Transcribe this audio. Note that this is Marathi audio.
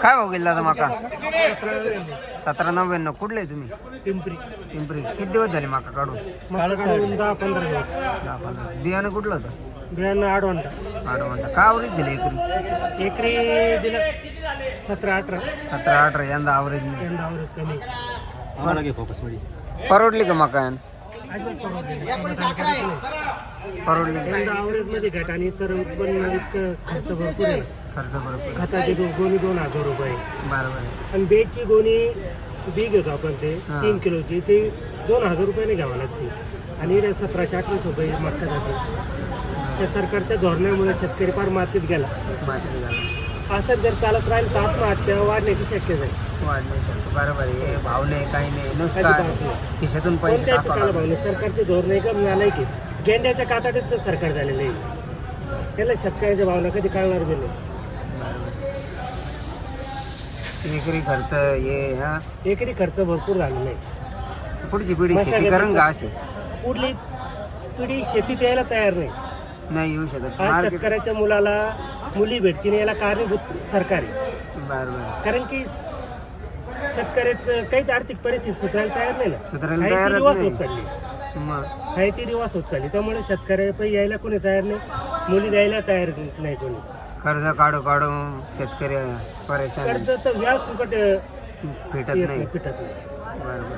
काय भाव गेला दादा माका? 17,99. कुठले आहे तुम्ही? पिंपरी पिंपरी. किती दिवस झाले माका काढून? 10-15 दिवस. 10-15. बियाणं कुठलं होतं? बियाणं 8 घंटा 8 का आवरेज दिले एकरी? एकरी दिलं 17-18. 17-18 यंदा आवरेज नाही. यंदा आवरेज कमी. परवडली का मका? अजिबात परवडली नाही. परवडली. यंदा आवरेज मध्ये घट आणि इतर उत्पन्न इतकं खर्च भरपूर आहे. खर्च बरोबर. खताची गोणी 2,000 रुपये बरोबर. आणि बेची गोणी बी घेतो आपण ते हा. 3 किलोची ती 2,000 रुपयाने घ्यावं लागते आणि 1700-1800 रुपये मागतात जाते. त्या सरकारच्या धोरणामुळे शेतकरी फार मातीत गेला. माहिती झालं. असं जर चालत राहील तर आत्महत्या वाढण्याची शक्यता आहे. वाढले शकतो. बरोबर आहे. भाव नाही काही नाही नुसतं अजिबात नाही. खिशातून पैसे कोणत्याही टाकावं पिकाला लागतं. भावले सरकारचे धोरण एकदम नाही की गेंड्याच्या काताडीचं सरकार झालेलं आहे. त्याला शेतकऱ्याच्या भावना कधी कळणार बी नाही. एकरी खर्च हे हा एकरी खर्च भरपूर झालेला आहे. पुढची पिढी शेती करण का अशी पुढली पिढी शेतीत यायला तयार नाही. नाही येऊ शकत. आज मार्केट शेतकऱ्याच्या मुलाला मुली भेटतील याला कारणीभूत सरकार आहे. बरोबर. कारण की शेतकऱ्याचं काहीच आर्थिक परिस्थिती सुधारायला तयार नाही ना. सुधारायला आहे ती तयारच दिवस नाही. होत चालली. मग आहे ती दिवस होत चालली. त्यामुळे शेतकऱ्याला यायला कोणी तयार नाही, मुली द्यायला तयार नाही कोणी. कर्ज काढू शेतकरी परेशान आहे. कर्जाचं व्याज सुकट भेटत नाही. पिटत नाही. बरोबर.